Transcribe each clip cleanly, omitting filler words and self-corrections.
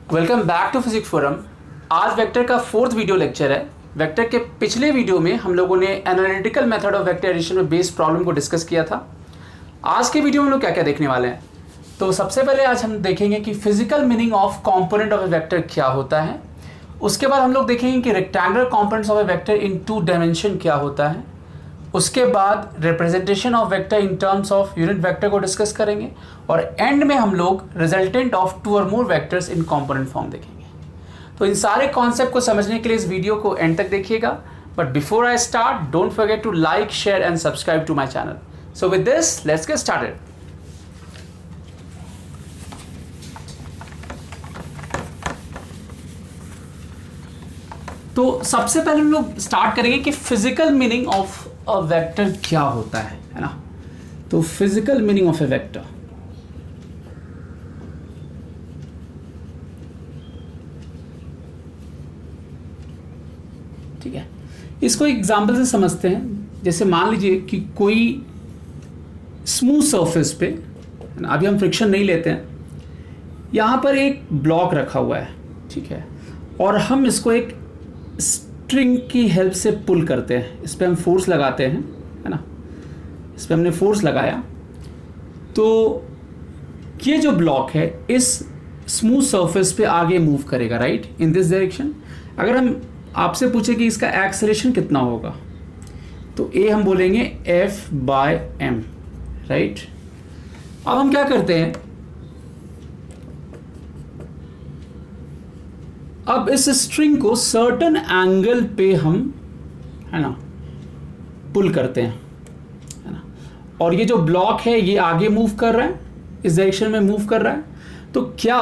Welcome back to physics forum. आज vector का fourth video lecture है। वेक्टर के पिछले वीडियो में हम लोगों ने analytical method of vector addition में बेस्ड प्रॉब्लम को डिस्कस किया था। आज के वीडियो में हम लोग क्या क्या देखने वाले हैं, तो सबसे पहले आज हम देखेंगे कि physical meaning of component of a vector क्या होता है। उसके बाद हम लोग देखेंगे कि rectangular components of a vector in 2 dimension क्या होता है। उसके बाद representation of vector in terms of unit vector को डिस्कस करेंगे और एंड में हम लोग रिजल्टेंट ऑफ 2 और मोर वेक्टर्स इन कंपोनेंट फॉर्म देखेंगे। तो इन सारे कॉन्सेप्ट को समझने के लिए इस वीडियो को एंड तक देखिएगा। But before I start, don't forget to like, share and subscribe to my channel. So with this let's get started. तो सबसे पहले हम लोग स्टार्ट करेंगे कि physical meaning of a vector क्या होता है ना। तो physical meaning of a vector, ठीक है, इसको एग्जांपल से समझते हैं। जैसे मान लीजिए कि कोई स्मूथ सरफेस पे, अभी हम फ्रिक्शन नहीं लेते हैं, यहां पर एक ब्लॉक रखा हुआ है, ठीक है, और हम इसको एक स्ट्रिंग की हेल्प से पुल करते हैं। इस पर हम फोर्स लगाते हैं, है ना। इस पर हमने फोर्स लगाया तो ये जो ब्लॉक है इस स्मूथ सरफेस पे आगे मूव करेगा, राइट, इन दिस डायरेक्शन। अगर हम आपसे पूछे कि इसका एक्सेलरेशन कितना होगा, तो ए हम बोलेंगे F/m, राइट। अब हम क्या करते हैं, अब इस स्ट्रिंग को सर्टेन एंगल पे हम, है ना, पुल करते हैं, है ना, और ये जो ब्लॉक है ये आगे मूव कर रहा है, इस डायरेक्शन में मूव कर रहा है। तो क्या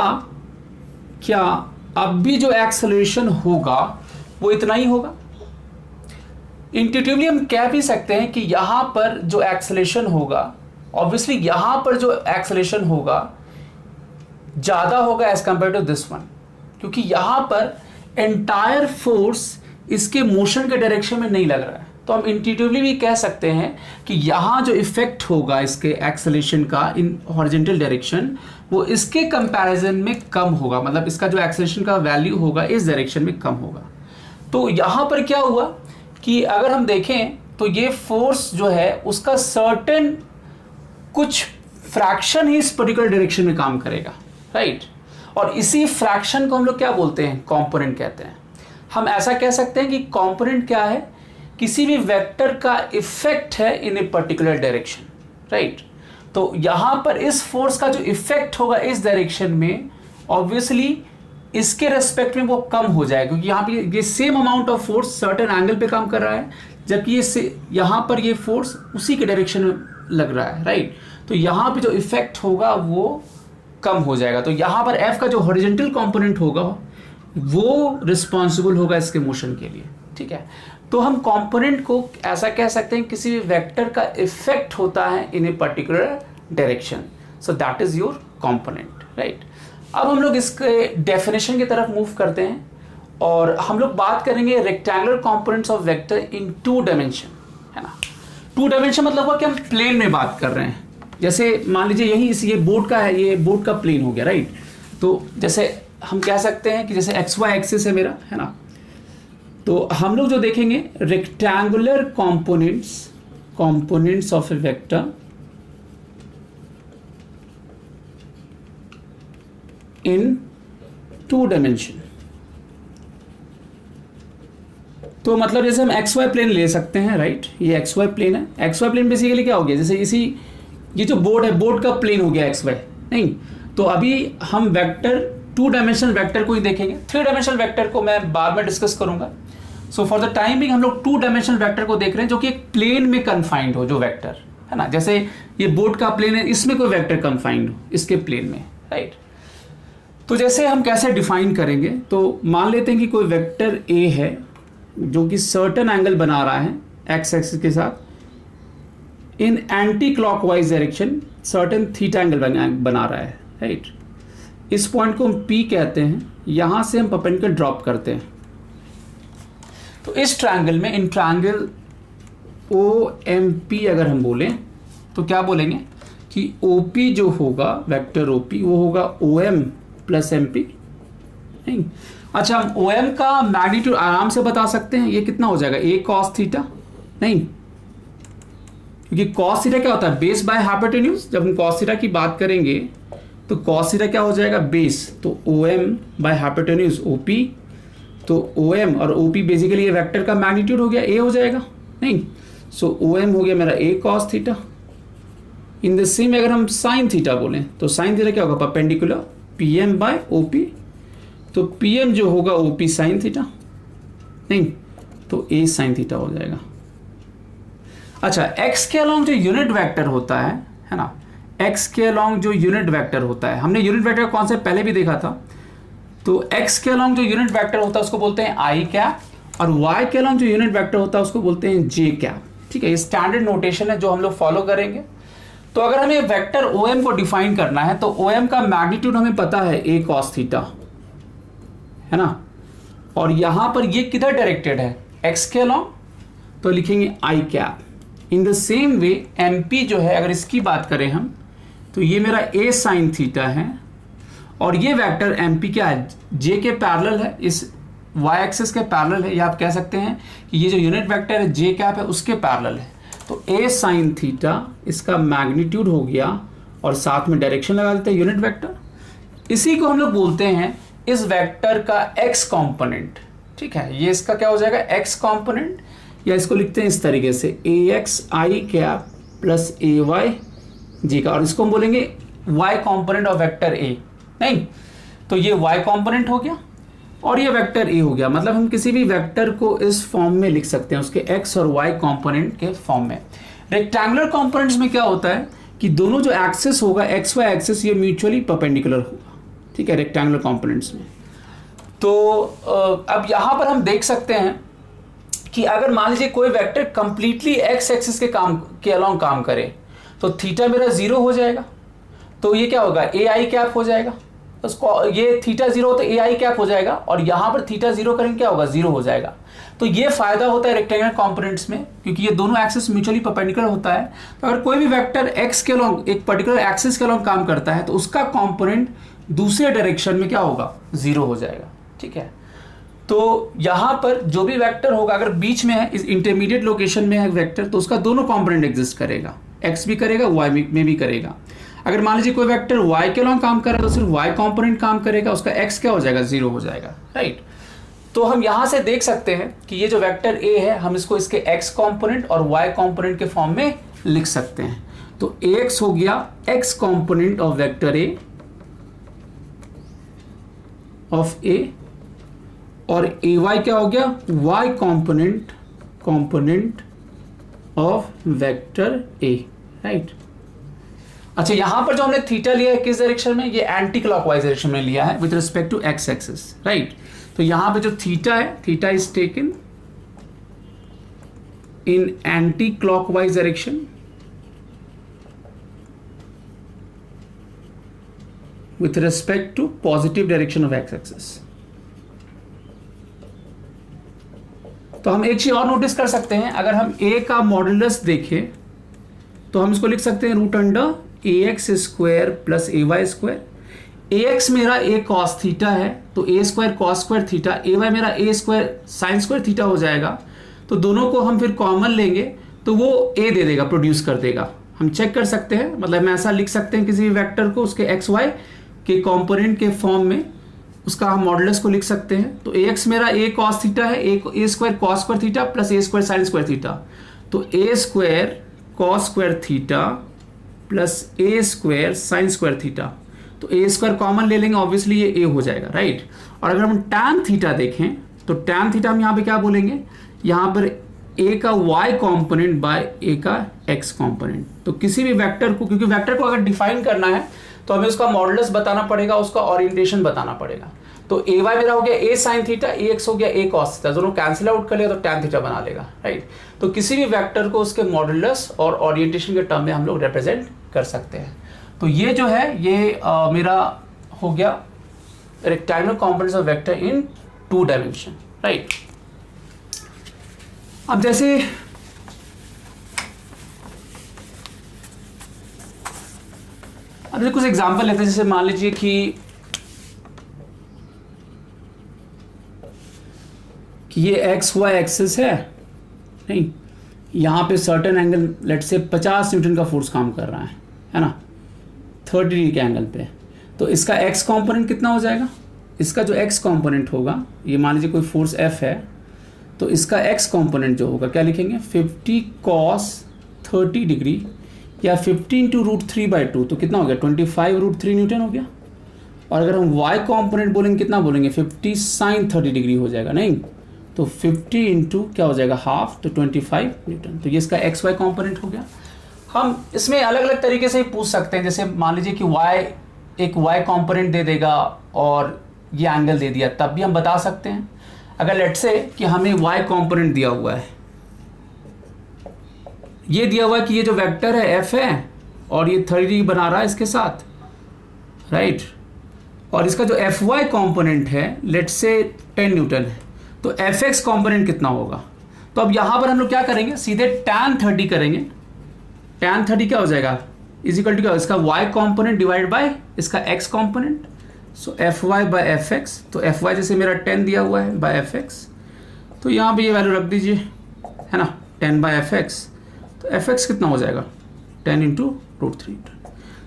अब भी जो एक्सेलरेशन होगा वो इतना ही होगा। इंट्यूटिवली हम कह भी सकते हैं कि यहां पर जो एक्सेलरेशन होगा, ऑब्वियसली यहां पर जो एक्सेलरेशन होगा ज्यादा होगा as compare to this one, क्योंकि यहां पर एंटायर फोर्स इसके मोशन के डायरेक्शन में नहीं लग रहा है। तो हम इंट्यूटिवली भी कह सकते हैं कि यहां जो इफेक्ट होगा इसके एक्सेलरेशन का इन हॉरिजॉन्टल डायरेक्शन, वो इसके कंपैरिजन में कम होगा, मतलब इसका जो एक्सेलरेशन का वैल्यू होगा इस डायरेक्शन में कम होगा। तो यहां पर क्या हुआ कि अगर हम देखें तो ये फोर्स जो है उसका सर्टेन कुछ फ्रैक्शन ही इस पर्टिकुलर डायरेक्शन में काम करेगा, राइट। और इसी फ्रैक्शन को हम लोग क्या बोलते हैं, कंपोनेंट कहते हैं। हम ऐसा कह सकते हैं कि कंपोनेंट क्या है, किसी भी वेक्टर का इफेक्ट है in a particular direction, right. तो यहां पर इस फोर्स का जो इफेक्ट होगा इस डायरेक्शन में, ऑब्वियसली इसके रेस्पेक्ट में वो कम हो जाएगा, क्योंकि यहाँ पे ये same amount of force certain angle पे काम कर रहा है, जबकि ये यहाँ पर ये फोर्स उसी के डायरेक्शन में लग रहा है, राइट। तो यहाँ पे जो इफेक्ट होगा वो कम हो जाएगा। तो यहाँ पर F का जो हॉरिजॉन्टल कंपोनेंट होगा वो रिस्पॉन्सिबल होगा इसके मोशन के लिए, ठीक है। तो हम कंपोनेंट को ऐसा कह सकते हैं, किसी भी वेक्टर का इफेक्ट होता है in a particular direction, so that is your component, right. अब हम लोग इसके डेफिनेशन की तरफ मूव करते हैं और हम लोग बात करेंगे rectangular components of vector in 2 dimension, है ना। 2 डायमेंशन मतलब हुआ कि हम प्लेन में बात कर रहे हैं। जैसे मान लीजिए यही ये बोर्ड का है, ये बोर्ड का प्लेन हो गया, राइट। तो जैसे हम कह सकते हैं कि जैसे XY एक्सिस है मेरा, है ना। तो हम लोग जो देखेंगे rectangular components of a vector in 2 dimension. तो मतलब जैसे हम XY प्लेन ले सकते हैं, राइट। ये XY प्लेन है। XY प्लेन बेसिकली क्या हो गया, जैसे इसी ये जो बोर्ड है, बोर्ड का प्लेन हो गया XY, नहीं। तो अभी हम वेक्टर 2 डायमेंशनल वेक्टर को ही देखेंगे, 3 डायमेंशनल वेक्टर को मैं बाद में डिस्कस करूंगा। So for the time being हम लोग 2 डायमेंशनल वेक्टर को देख रहे हैं, जो कि एक प्लेन में कन्फाइंड हो, जो वेक्टर है ना। जैसे ये बोर्ड का प्लेन है, इसमें कोई वेक्टर कन्फाइंड हो इसके प्लेन में, राइट। तो जैसे हम कैसे डिफाइन करेंगे, तो मान लेते हैं कि कोई वेक्टर A है जो कि सर्टेन एंगल बना रहा है एक्स एक्सिस के साथ in anti clockwise direction, certain theta angle बना रहा है, राइट। इस पॉइंट को हम P कहते हैं। यहां से हम परपेंडिकुलर ड्रॉप करते हैं। तो इस ट्रायंगल में, इन ट्रायंगल OMP अगर हम बोलें तो क्या बोलेंगे कि OP जो होगा, वेक्टर OP, वो होगा OM प्लस MP, नहीं। अच्छा, हम ओ एम का मैग्नीट्यूड आराम से बता सकते हैं, ये कितना हो जाएगा, ए कॉस थीटा, नहीं, क्योंकि कॉस थीटा क्या होता है, बेस बाय हाइपोटेन्यूज। जब हम कॉस थीटा की बात करेंगे तो कॉस थीटा क्या हो जाएगा, बेस, तो O M by hypotenuse O P, तो ओ एम और ओ पी बेसिकली ये वेक्टर का मैग्नीट्यूड हो गया, ए हो जाएगा, नहीं। सो ओ एम हो गया मेरा A cos theta. In the same अगर हम साइन थीटा बोलें तो साइन थीटा क्या होगा, perpendicular P M by O P, तो पी एम जो होगा ओ पी साइन थीटा, नहीं, तो ए साइन थीटा हो जाएगा। अच्छा, x के अलॉन्ग जो यूनिट वेक्टर होता है ना, x के अलॉन्ग जो यूनिट वेक्टर होता है, हमने यूनिट वेक्टर का कॉन्सेप्ट पहले भी देखा था। तो x के अलॉन्ग जो यूनिट वेक्टर होता है उसको बोलते हैं आई कैप, और y के अलॉन्ग जो यूनिट वेक्टर होता है उसको बोलते हैं जे कैप। ठीक है, ये स्टैंडर्ड नोटेशन है जो हम लोग फॉलो करेंगे। तो अगर हमें वेक्टर ओ एम को डिफाइन करना है तो ओ एम का मैग्नीट्यूड हमें पता है ए कॉस थीटा, है ना, और यहां पर ये किधर डायरेक्टेड है, x के अलॉन्ग, तो लिखेंगे I cap. In the same way M P जो है, अगर इसकी बात करें हम, तो ये मेरा ए साइन थीटा है, और ये वेक्टर एम पी क्या है, जे के पैरेलल है, इस वाई एक्सिस के पैरेलल है, या आप कह सकते हैं कि ये जो यूनिट वेक्टर है जे कैप है उसके पैरेलल है। तो ए साइन थीटा इसका मैग्नीट्यूड हो गया, और साथ में डायरेक्शन लगा देते हैं यूनिट वेक्टर। इसी को हम लोग बोलते हैं इस वेक्टर का एक्स कॉम्पोनेंट। ठीक है, ये इसका क्या हो जाएगा, एक्स कॉम्पोनेंट, या इसको लिखते हैं इस तरीके से A X I cap plus A Y J का, और इसको हम बोलेंगे Y component of vector A, नहीं, तो ये वाई कॉम्पोनेंट हो गया और ये वेक्टर ए हो गया। मतलब हम किसी भी वेक्टर को इस फॉर्म में लिख सकते हैं, उसके एक्स और वाई कॉम्पोनेंट के फॉर्म में। रेक्टेंगुलर कॉम्पोनेंट्स में क्या होता है कि दोनों जो एक्सिस होगा, एक्स वाई एक्सिस, ये म्यूचुअली परपेंडिकुलर होगा। ठीक है, रेक्टेंगुलर कॉम्पोनेंट्स में। तो अब यहां पर हम देख सकते हैं कि अगर मान लीजिए कोई वेक्टर कंप्लीटली एक्स एक्सिस के अलॉन्ग काम करे तो थीटा मेरा 0 हो जाएगा, तो ये क्या होगा, ए आई कैप हो जाएगा। उसको ये थीटा 0 तो ए आई कैप हो जाएगा, और यहां पर थीटा 0 करेंगे क्या होगा, 0 हो जाएगा। तो ये फायदा होता है रेक्टेंगुलर कंपोनेंट्स में, क्योंकि ये दोनों एक्सिस म्यूचुअली परपेंडिकुलर होता है। तो अगर कोई भी वेक्टर एक्स के अलॉन्ग एक पर्टिकुलर एक्सिस के अलॉन्ग काम करता है तो उसका कंपोनेंट दूसरे डायरेक्शन में क्या होगा, 0 हो जाएगा। ठीक है, तो यहां पर जो भी वेक्टर होगा, अगर बीच में है, इस इंटरमीडिएट लोकेशन में है वेक्टर, तो उसका दोनों कंपोनेंट एग्जिस्ट करेगा, एक्स भी करेगा वाई में भी करेगा। अगर मान लीजिए कोई वेक्टर वाई के अलॉन्ग काम कर रहा है तो सिर्फ वाई कंपोनेंट काम करेगा, उसका एक्स क्या हो जाएगा, 0 हो जाएगा। राइट, तो हम यहां से देख सकते हैं कि ये जो वेक्टर ए है, हम इसको इसके एक्स कंपोनेंट और वाई कंपोनेंट के फॉर्म में लिख सकते हैं। तो एक्स हो गया X component of vector A of A, और ए वाई क्या हो गया, Y component of vector A. Right, अच्छा, यहां पर जो हमने थीटा लिया है किस डायरेक्शन में, ये एंटी क्लॉकवाइज डायरेक्शन में लिया है with respect to X axis. Right, तो यहां पे जो थीटा है, theta is taken in anti clockwise direction with respect to positive direction of x axis। तो हम एक चीज और नोटिस कर सकते हैं, अगर हम a का मॉडुलस देखें तो हम इसको लिख सकते हैं root under A x square plus A Y square. A x मेरा ए कॉस थीटा है तो A square cos square theta, A Y मेरा ए स्क्वायर साइन स्क्वायर थीटा हो जाएगा। तो दोनों को हम फिर कॉमन लेंगे तो वो ए दे देगा, प्रोड्यूस कर देगा। हम चेक कर सकते हैं, मतलब हम ऐसा लिख सकते हैं किसी भी वेक्टर को उसके एक्स वाई के कंपोनेंट के फॉर्म में उसका हम मॉडुलस को लिख सकते हैं। तो ए एक्स मेरा ए कॉस थीटा है, A square cos square theta plus A square sine square theta, तो A square cos square theta plus A square sine square theta, तो ए स्क्वायर कॉमन ले लेंगे, ऑब्वियसली ये ए हो जाएगा। राइट, और अगर हम टैन थीटा देखें तो टैन थीटा हम यहाँ पे क्या बोलेंगे, यहाँ पर ए का वाई कॉम्पोनेंट बाय ए का एक्स कॉम्पोनेंट। तो किसी भी वेक्टर को, क्योंकि वेक्टर को अगर डिफाइन करना है तो हमें उसका मॉडुलस बताना पड़ेगा, उसका ओरिएंटेशन बताना पड़ेगा। तो ए वाई मेरा हो गया ए साइन थीटा, ए एक्स हो गया ए कॉस थीटा, दोनों कैंसिल आउट कर लिया तो टैन थीटा बना लेगा। राइट, तो किसी भी वेक्टर को उसके मॉडुलस और ओरिएंटेशन के टर्म में हम लोग रिप्रेजेंट कर सकते हैं। तो ये जो है ये मेरा हो गया rectangular components of vector in 2 dimension. Right, अब जैसे कुछ एग्जांपल लेते हैं, जैसे मान लीजिए कि कि ये एक्स वाई एक्सिस है, नहीं, यहाँ पे सर्टेन एंगल लेट से 50 न्यूटन का फोर्स काम कर रहा है ना, 30 डिग्री के एंगल पे, तो इसका एक्स कंपोनेंट कितना हो जाएगा? इसका जो एक्स कंपोनेंट होगा, ये मान लीजिए कोई फोर्स एफ है, तो इसका एक्स कंपोनेंट जो होगा क्या लिखेंगे? 50 cos 30 डिग्री या 50 इंटू √3/2, तो कितना हो गया? 25 √3 न्यूटन हो गया। और अगर हम y कंपोनेंट बोलेंगे कितना बोलेंगे? 50 sin 30 डिग्री हो जाएगा, नहीं, तो 50 इंटू क्या हो जाएगा? हाफ, तो 25 न्यूटन। तो ये इसका एक्स वाई कंपोनेंट हो गया। हम इसमें अलग अलग तरीके से पूछ सकते हैं, जैसे मान लीजिए कि एक y कंपोनेंट दे देगा और ये एंगल दे दिया, तब भी हम बता सकते हैं। अगर लेट्स से कि हमें y कंपोनेंट दिया हुआ है, ये दिया हुआ है कि ये जो वेक्टर है f है और ये 30 डिग्री बना रहा है इसके साथ, राइट, और इसका जो fy कंपोनेंट है लेट्स से 10 न्यूटन है, तो fx कंपोनेंट कितना होगा? तो अब यहां पर हम लोग क्या करेंगे? सीधे tan 30 करेंगे। tan 30 क्या हो जाएगा? इज इक्वल टू क्या? इसका y कंपोनेंट डिवाइड बाय इसका x कंपोनेंट, सो fy बाय fx, तो fy जैसे मेरा 10 दिया हुआ है बाय fx, तो यहाँ पे ये वैल्यू रख दीजिए, है ना, 10 बाय fx, तो fx कितना हो जाएगा? 10 इंटू √3।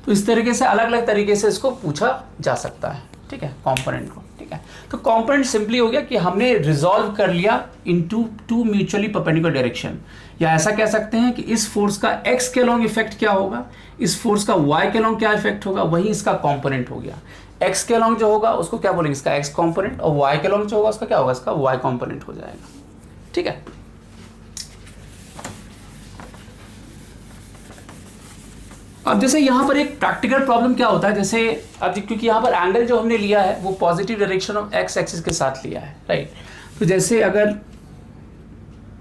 तो इस तरीके से अलग अलग तरीके से इसको पूछा जा सकता है, ठीक है, कंपोनेंट को, ठीक है। तो कंपोनेंट सिंपली हो गया कि हमने रिजॉल्व कर लिया into two mutually perpendicular direction, या ऐसा कह सकते हैं कि इस फोर्स का x के लॉन्ग इफेक्ट क्या होगा, इस फोर्स का y के लॉन्ग क्या इफेक्ट होगा, वही इसका कंपोनेंट हो गया। x के लॉन्ग जो होगा उसको क्या बोलेंगे? इसका x कंपोनेंट, और y के लॉन्ग जो होगा उसका क्या होगा? इसका y कंपोनेंट हो जाएगा, ठीक है। अब जैसे यहाँ पर एक प्रैक्टिकल प्रॉब्लम क्या होता है, जैसे अब क्योंकि यहाँ पर एंगल जो हमने लिया है वो positive direction of x axis के साथ लिया है, राइट। तो जैसे अगर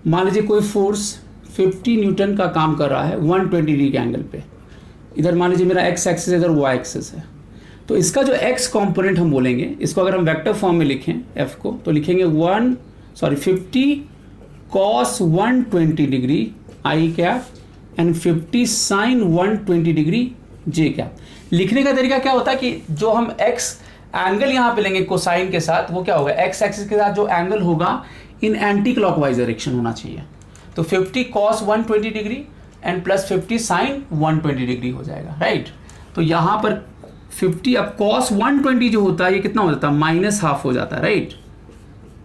मान लीजिए कोई फोर्स 50 न्यूटन का काम कर रहा है 120 डिग्री के एंगल पे, इधर मान लीजिए मेरा x एक्सिस है, इधर y एक्सिस है, तो इसका जो x कंपोनेंट हम बोलेंगे, इसको अगर हम वेक्टर फॉर्म में लिखें f को, तो लिखेंगे 50 cos 120 degree i cap and 50 sin 120 degree j cap. लिखने का तरीका क्या होता है कि जो हम x एंगल यहाँ पे लेंगे कोसाइन के साथ, वो क्या होगा? x एक्सिस के साथ जो एंगल होगा इन एंटी क्लॉकवाइज डायरेक्शन होना चाहिए, तो 50 cos 120 degree and plus 50 sin 120 degree हो जाएगा, राइट। तो यहाँ पर 50, अब cos 120 जो होता है ये कितना हो जाता है? -½ हो जाता है, राइट।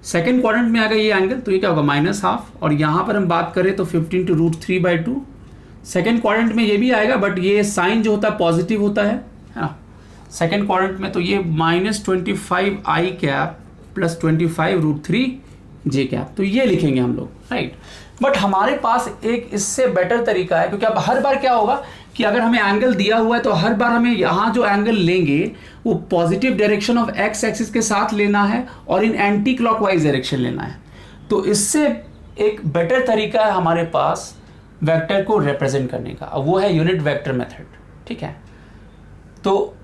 सेकेंड क्वाड्रेंट में आ गया ये एंगल, तो ये क्या होगा? -½ और यहाँ पर हम बात करें तो 50 इंटू √3/2, सेकेंड क्वाड्रेंट में ये भी आएगा, बट ये साइन जो होता है पॉजिटिव होता है ना सेकेंड क्वाड्रेंट में, तो ये -25 i cap plus 25 √3 j cap, तो ये लिखेंगे हम लोग, राइट। बट हमारे पास एक इससे बेटर तरीका है, क्योंकि अब हर बार क्या होगा कि अगर हमें एंगल दिया हुआ है तो हर बार हमें यहाँ जो एंगल लेंगे वो positive direction of x axis के साथ लेना है और इन एंटी क्लॉकवाइज डायरेक्शन लेना है। तो इससे एक बेटर तरीका है हमारे पास वेक्टर को रिप्रेजेंट करने का, वो है यूनिट वेक्टर मेथड, ठीक है। तो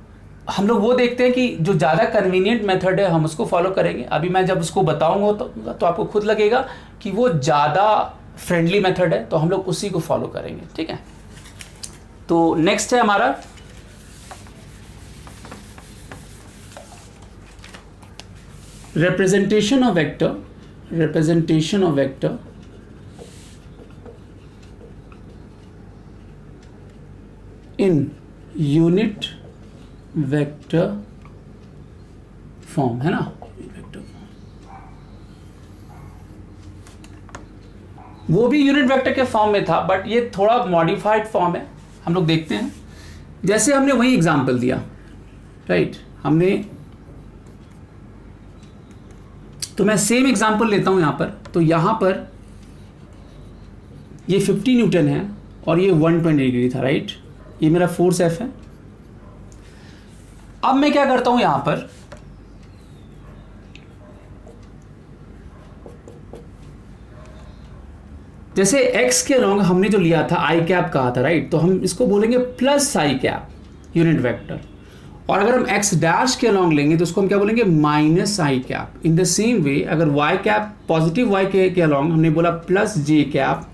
हम लोग वो देखते हैं कि जो ज़्यादा कन्वीनियंट मेथड है हम उसको फॉलो करेंगे। अभी मैं जब उसको बताऊंगा तो आपको खुद लगेगा कि वो ज़्यादा फ्रेंडली मेथड है, तो हम लोग उसी को फॉलो करेंगे, ठीक है। तो नेक्स्ट है हमारा representation of vector in unit vector form, है ना, वेक्टर वो भी यूनिट वेक्टर के फॉर्म में था, बट ये थोड़ा मॉडिफाइड फॉर्म है। हम लोग देखते हैं, जैसे हमने वही एग्जांपल दिया, राइट, हमने, तो मैं सेम एग्जांपल लेता हूं यहां पर। तो यहां पर ये 50 न्यूटन है और ये 120 डिग्री था, राइट, ये मेरा फोर्स F है। अब मैं क्या करता हूं यहां पर, जैसे x के लॉन्ग हमने जो लिया था i कैप कहा था, राइट, तो हम इसको बोलेंगे plus i cap unit vector, और अगर हम x डैश के लॉन्ग लेंगे तो उसको हम क्या बोलेंगे? Minus i cap. In the same वे अगर y कैप पॉजिटिव y के लॉन्ग हमने बोला प्लस j कैप,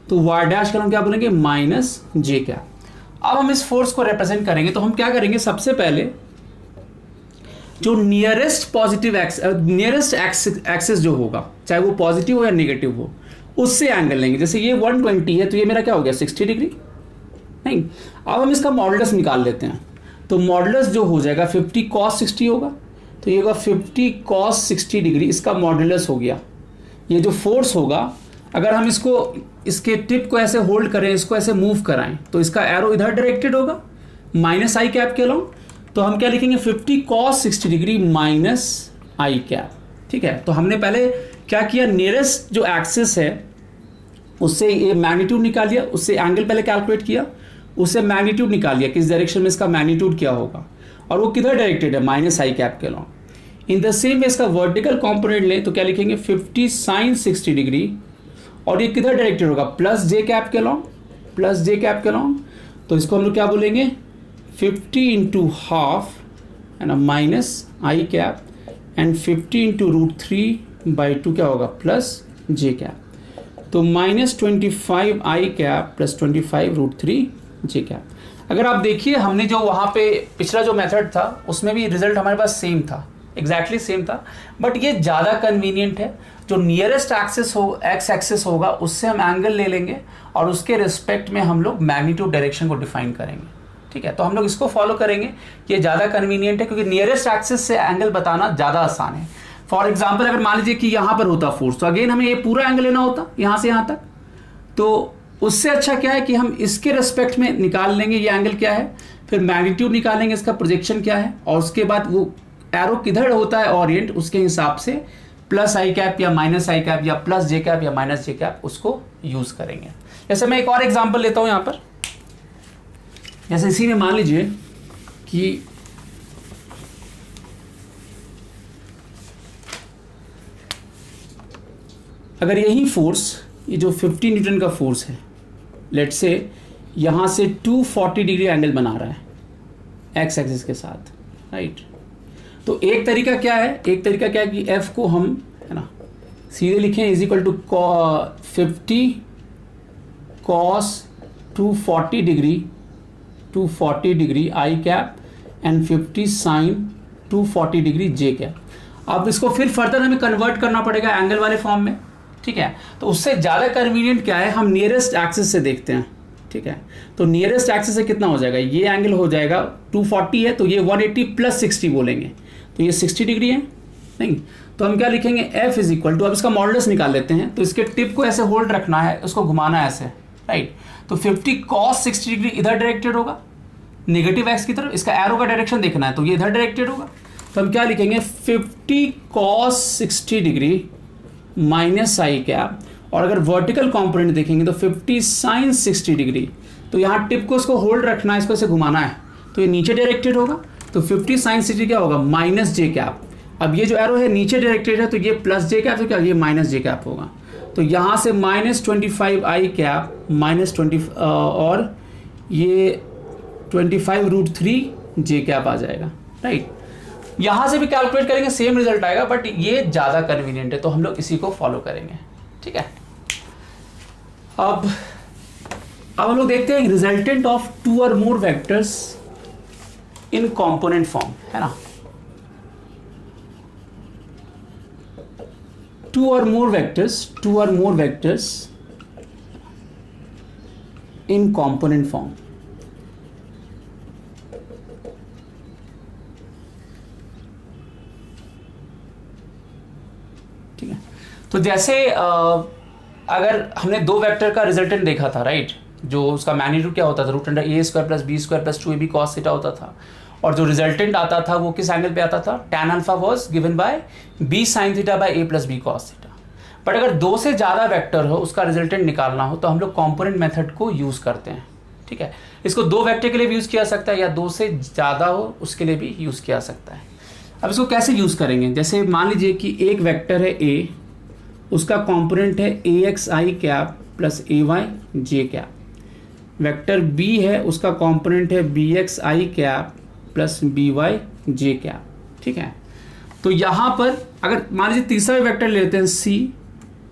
तो y डैश के लॉन्ग क्या बोलेंगे? Minus j cap. अब हम इस फोर्स को रिप्रेजेंट करेंगे, तो हम क्या करेंगे? सबसे पहले जो नियरेस्ट पॉजिटिव नियरेस्ट एक्सिस जो होगा, चाहे वो पॉजिटिव हो या नेगेटिव हो, उससे एंगल लेंगे। जैसे ये 120 है तो ये मेरा क्या हो गया 60 डिग्री। नहीं, अब हम इसका मॉडुलस निकाल लेते हैं। तो मॉडुलस जो हो जाएगा 50 cos 60 होगा, तो ये होगा 50 cos 60 डिग्री, इसका मॉडुलस हो गया। ये जो फोर्स होगा, अगर हम इसको इसके टिप को ऐसे होल्ड करें, इसको ऐसे मूव कराएं, तो इसका एरो इधर डायरेक्टेड होगा माइनस आई कैप के अलाउंग। तो हम क्या लिखेंगे 50 cos 60 degree minus I cap. ठीक है, तो हमने पहले क्या किया, नियरेस्ट जो एक्सिस है उससे ये मैग्नीट्यूड निकाल लिया, उससे एंगल पहले कैलकुलेट किया, उससे मैग्नीट्यूड निकाल लिया किस डायरेक्शन में इसका मैग्नीट्यूड क्या होगा, और वो किधर डायरेक्टेड है माइनस आई कैप के along. In the same way इसका वर्टिकल कंपोनेंट लें तो क्या लिखेंगे 50 sin 60 डिग्री, और ये किधर डायरेक्टेड होगा प्लस जे कैप के अलाउंग, प्लस जे कैप के अलाउंग। तो इसको हम लोग क्या बोलेंगे 50 इंटू हाफ है ना minus I cap, and 50 into √3/2 क्या होगा प्लस जे कैप। तो -25 आई कैप प्लस 25 √3 जे कैप। अगर आप देखिए हमने जो वहाँ पे पिछला जो मेथड था उसमें भी रिजल्ट हमारे पास सेम था, एग्जैक्टली सेम था, बट ये ज़्यादा कन्वीनियंट है। जो नियरेस्ट एक्सिस हो एक्स एक्सिस होगा उससे हम एंगल ले लेंगे और उसके रिस्पेक्ट में हम लोग मैग्नीट्यूड डायरेक्शन को डिफाइन करेंगे। ठीक है, तो हम लोग इसको फॉलो करेंगे, ये ज़्यादा कन्वीनियंट है क्योंकि नियरेस्ट एक्सिस से एंगल बताना ज़्यादा आसान है। फॉर एग्जाम्पल अगर मान लीजिए कि यहाँ पर होता फोर्स, तो अगेन हमें ये पूरा एंगल लेना होता यहाँ से यहाँ तक, तो उससे अच्छा क्या है कि हम इसके रेस्पेक्ट में निकाल लेंगे ये एंगल क्या है, फिर मैग्नीट्यूड निकालेंगे इसका प्रोजेक्शन क्या है, और उसके बाद वो एरो किधर होता है ओरिएंट, उसके हिसाब से प्लस आई कैप या माइनस आई कैप या प्लस जे कैप या माइनस जे कैप उसको यूज करेंगे। जैसे मैं एक और एग्जांपल लेता हूं यहाँ पर, जैसे इसी में मान लीजिए कि अगर यही फोर्स, ये जो 50 न्यूटन का फोर्स है, लेट्स से यहाँ से 240 डिग्री एंगल बना रहा है एक्स एक्सिस के साथ, राइट। तो एक तरीका क्या है, कि F को हम है ना सीधे लिखें is equal to 50 cos 240 degree I cap and 50 sin 240 degree J cap. अब इसको फिर फर्दर हमें कन्वर्ट करना पड़ेगा एंगल वाले फॉर्म में। ठीक है, तो उससे ज़्यादा कन्वीनियंट क्या है, हम नियरेस्ट एक्सिस से देखते हैं। ठीक है, तो नियरेस्ट एक्सिस से कितना हो जाएगा, ये एंगल हो जाएगा 240 है तो ये 180 प्लस 60 बोलेंगे, तो ये 60 डिग्री है। नहीं, तो हम क्या लिखेंगे F इज इक्वल टू, अब इसका मॉडुलस निकाल लेते हैं। तो इसके टिप को ऐसे होल्ड रखना है, उसको घुमाना है ऐसे, राइट। तो 50 cos 60 डिग्री इधर डायरेक्टेड होगा नेगेटिव एक्स की तरफ, इसका एरो का डायरेक्शन देखना है तो ये इधर डायरेक्टेड होगा। तो हम क्या लिखेंगे 50 cos 60 degree minus I cap, और अगर वर्टिकल कंपोनेंट देखेंगे तो 50 sin 60 डिग्री। तो यहाँ टिप को इसको होल्ड रखना है, इसको ऐसे घुमाना है तो ये नीचे डायरेक्टेड होगा, तो 50 sin 60 क्या होगा माइनस जे कैप। अब ये जो एरो है नीचे डायरेक्टेड है तो ये प्लस जे कैप, तो क्या ये माइनस जे कैप होगा। तो यहाँ से -25 आई कैप -20 और ये 25 √3 जे कैप आ जाएगा, राइट। यहाँ से भी कैलकुलेट करेंगे सेम रिजल्ट आएगा, बट ये ज़्यादा कन्वीनियंट है तो हम लोग इसी को फॉलो करेंगे। ठीक है, अब हम लोग देखते हैं रिजल्टेंट ऑफ 2 और मोर वेक्टर्स इन कंपोनेंट फॉर्म, है ना। 2 or more vectors in component form। ठीक है, तो जैसे अगर हमने 2 वेक्टर का रिजल्टेंट देखा था, राइट, जो उसका मैग्नीट्यूड क्या होता था √a² + b² + 2ab cos theta होता था, और जो रिजल्टेंट आता था वो किस एंगल पे आता था, tan alpha was given by b sin theta by a + b cos theta. But अगर 2 से ज़्यादा वेक्टर हो उसका रिजल्टेंट निकालना हो तो हम लोग कंपोनेंट मेथड को यूज़ करते हैं। ठीक है, इसको 2 वेक्टर के लिए भी यूज़ किया सकता है या 2 से ज़्यादा हो उसके लिए भी यूज़ किया सकता है। अब इसको कैसे यूज़ करेंगे, जैसे मान लीजिए कि एक वेक्टर है a, उसका कंपोनेंट है axi cap plus ay j cap. Vector b है, उसका कंपोनेंट है bxi cap plus by j cap. ठीक है, तो यहाँ पर अगर मान लीजिए तीसरा वेक्टर लेते हैं c,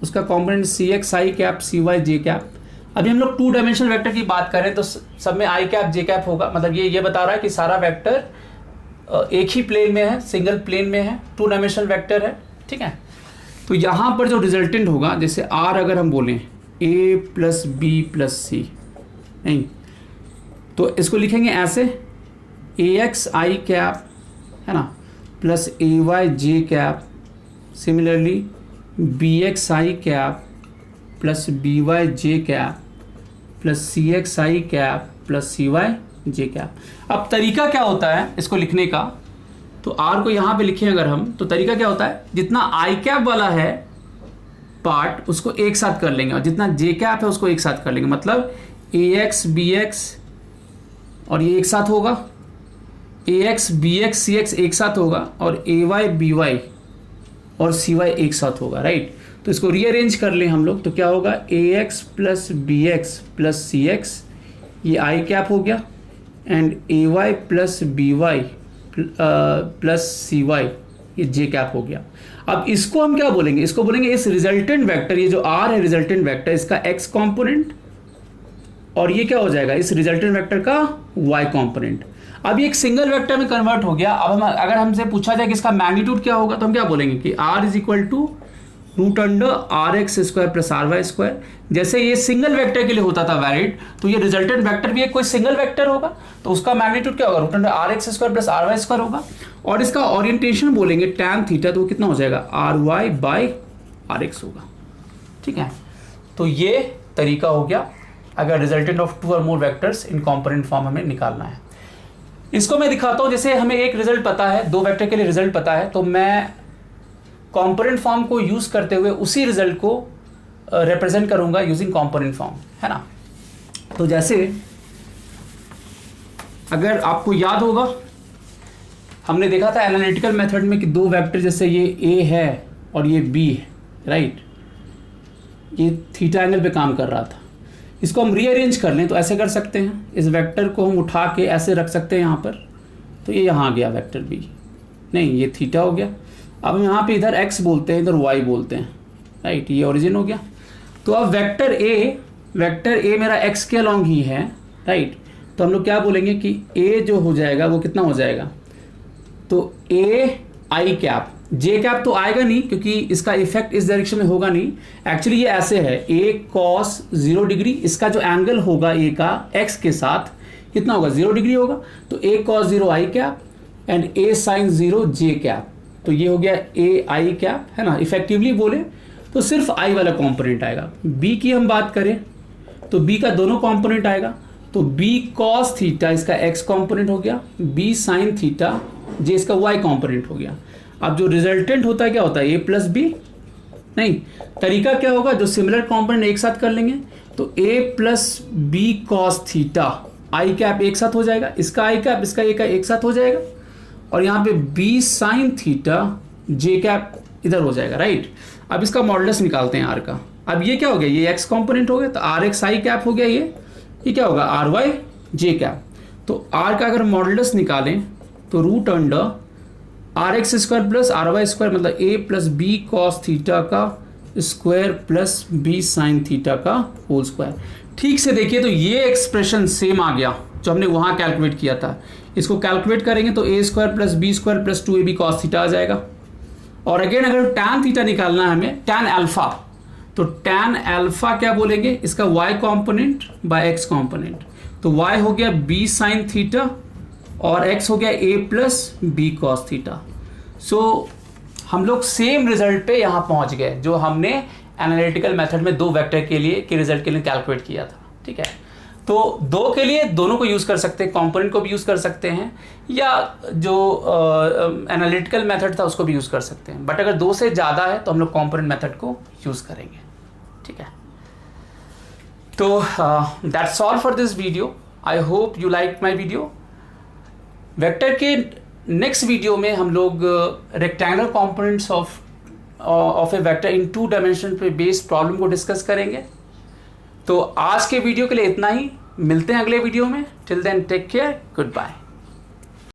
उसका component cxi cap cy j cap. अभी हम लोग 2 डायमेंशनल वेक्टर की बात करें तो सब में i कैप j कैप होगा, मतलब ये बता रहा है कि सारा वेक्टर एक ही प्लेन में है, सिंगल प्लेन में है, 2 डायमेंशनल वेक्टर है, ठीक है। तो यहाँ पर जो रिजल्टेंट होगा, जैसे आर अगर हम बोलें a प्लस बी प्लस सी, नहीं तो इसको लिखेंगे ऐसे ax i कैप है ना plus ay j cap, similarly bx i cap plus by j cap plus cx i cap plus cy j cap. अब तरीका क्या होता है इसको लिखने का, तो r को यहाँ पे लिखें अगर हम, तो तरीका क्या होता है, जितना i कैप वाला है पार्ट उसको एक साथ कर लेंगे और जितना j कैप है उसको एक साथ कर लेंगे। मतलब ax bx और ये एक साथ होगा, ax bx cx एक साथ होगा और ay by और cy एक साथ होगा, राइट। तो इसको रीअरेंज कर लें हम लोग, तो क्या होगा ax plus bx plus cx, ये i कैप हो गया, and ay plus by plus cy, ये j कैप हो गया। अब इसको हम क्या बोलेंगे, इसको बोलेंगे इस रिजल्टेंट वेक्टर, ये जो r है रिजल्टेंट वेक्टर, इसका x कंपोनेंट, और ये क्या हो जाएगा इस रिजल्टेंट वेक्टर का y कंपोनेंट। अब ये एक सिंगल वेक्टर में कन्वर्ट हो गया। अब हम अगर हमसे पूछा जाए कि इसका मैग्नीट्यूड क्या होगा, तो हम क्या बोलेंगे कि r is equal to root under R X square plus R Y square. जैसे ये सिंगल वेक्टर के लिए होता था वैलिड, तो ये रिजल्टेंट वेक्टर भी एक कोई सिंगल वेक्टर होगा, तो उसका मैग्नीट्यूड क्या होगा root under R X square plus R Y square होगा। और इसका ओरिएंटेशन बोलेंगे टैन थीटा, तो कितना हो जाएगा R Y by R X होगा, ठीक है। तो ये तरीका हो गया अगर रिजल्टेंट ऑफ 2 और मोर वेक्टर्स इन कॉम्पोनेंट फॉर्म हमें निकालना है। इसको मैं दिखाता हूँ, जैसे हमें एक रिजल्ट पता है, 2 वेक्टर के लिए रिजल्ट पता है, तो मैं कॉम्पोनेंट फॉर्म को यूज करते हुए उसी रिजल्ट को रिप्रेजेंट करूंगा यूजिंग कॉम्पोनेंट फॉर्म, है ना। तो जैसे अगर आपको याद होगा हमने देखा था एनालिटिकल मेथड में कि 2 वेक्टर, जैसे ये a है और ये b है, राइट, ये थीटा एंगल पे काम कर रहा था। इसको हम रीअरेंज कर लें तो ऐसे कर सकते हैं, इस वेक्टर को हम उठा के ऐसे रख सकते हैं यहाँ पर, तो ये यहाँ आ गया वेक्टर b, नहीं ये थीटा हो गया। अब हम यहाँ पे इधर x बोलते हैं, इधर y बोलते हैं, राइट, ये ओरिजिन हो गया। तो अब वेक्टर a मेरा x के अलॉन्ग ही है, राइट, तो हम लोग क्या बोलेंगे कि a जो हो जाएगा वो कितना हो जाएगा, तो a i cap, j cap तो आएगा नहीं क्योंकि इसका इफेक्ट इस डायरेक्शन में होगा नहीं। एक्चुअली ये ऐसे है a cos 0 डिग्री, इसका जो एंगल होगा a का x के साथ कितना होगा 0 डिग्री होगा, तो a cos 0 i cap and a sin 0 j cap, तो ये हो गया a i कैप, है ना। इफेक्टिवली बोले तो सिर्फ i वाला कंपोनेंट आएगा। b की हम बात करें तो b का दोनों कंपोनेंट आएगा, तो b cos थीटा इसका x कंपोनेंट हो गया, b sin थीटा j इसका y कंपोनेंट हो गया। अब जो रिजल्टेंट होता है क्या होता है a प्लस b, नहीं तरीका क्या होगा, जो सिमिलर कंपोनेंट एक साथ कर लेंगे, तो a plus b cos theta i cap एक साथ हो जाएगा, इसका i कैप इसका a का एक साथ हो जाएगा, और यहाँ पे b sin theta j cap इधर हो जाएगा, राइट। अब इसका मॉडुलस निकालते हैं r का। अब ये क्या हो गया, ये x कंपोनेंट हो गया, तो आर एक्स आई कैप हो गया, ये क्या होगा आर वाई जे कैप। तो r का अगर मॉडुलस निकालें तो root under R X square plus R Y square, मतलब a plus B cos theta का square plus b sine theta का होल स्क्वायर। ठीक से देखिए तो ये एक्सप्रेशन सेम आ गया जो हमने वहाँ कैलकुलेट किया था। इसको कैलकुलेट करेंगे तो a square plus B square plus 2ab cos theta आ जाएगा। और अगेन अगर टैन थीटा निकालना है हमें, टैन अल्फा, तो टैन अल्फा क्या बोलेंगे, इसका y component by x component, तो y हो गया b साइन थीटा और x हो गया a plus B cos theta. So हम लोग सेम रिजल्ट पे यहाँ पहुँच गए जो हमने एनालिटिकल मेथड में 2 वेक्टर के लिए के रिजल्ट के लिए कैलकुलेट किया था, ठीक है। तो 2 के लिए दोनों को यूज़ कर सकते हैं, कंपोनेंट को भी यूज़ कर सकते हैं या जो एनालिटिकल मेथड था उसको भी यूज़ कर सकते हैं, बट अगर 2 से ज़्यादा है तो हम लोग कंपोनेंट मेथड को यूज़ करेंगे, ठीक है। तो that's all for this video. I hope you like my video. Vector के नेक्स्ट वीडियो में हम लोग rectangular components of a vector in 2 dimension पे बेस्ड प्रॉब्लम को डिस्कस करेंगे। तो आज के वीडियो के लिए इतना ही, मिलते हैं अगले वीडियो में। Till then take care, good bye.